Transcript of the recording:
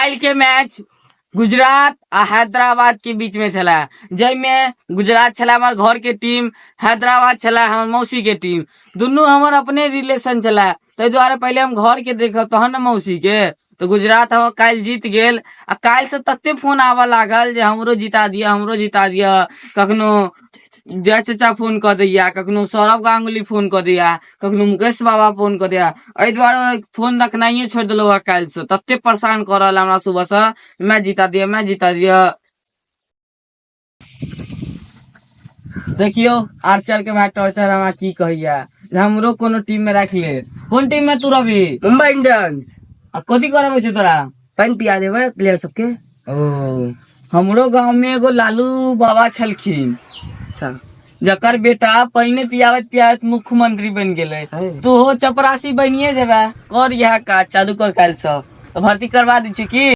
काल के मैच गुजरात आ हैदराबाद के बीच में छला, में गुजरात छला हमार घर के टीम, हैदराबाद छला हमार मौसी के टीम। दोनों हमार अपने रिलेशन छला, तो द्वारा पहले हम घर के देखब तहन न मौसी के। तो गुजरात हम काल जीत गेल आ काल से तत्ते फोन आवा लागल जे हमरो जिता दिया, हमरो जिता दिया। कखनो जय चाचा फोन कर दिया, कखनो सौरभ गांगुली फोन कर दिया, कखनो मुकेश बाबा फोन कर दिया। एहि दुआरे फोन रखनाइए छोड़ दिलो काल से, तत्ते परेशान कर रहा हमरा सुबह से, मैं जिता दिया, मैं जिता दिया। देखियो आर्चर के भाई टॉर्चर हमारा की कहिया, हमरो कोनो टीम में रख ले। कौन टीम में तू रवि? मुंबई इंडियंस। कथी करे छे तोरा? पानी पिया देवे प्लेयर सबके। ओ हमरो गांव में एगो लालू बाबा छलखिन, अच्छा जकर बेटा पहिने पियावत पियावत मुख्यमंत्री बन गेले। तू हो चपरासी बनिए जेबा, कर यह काज चालू कर काल से, भर्ती करवा दी की।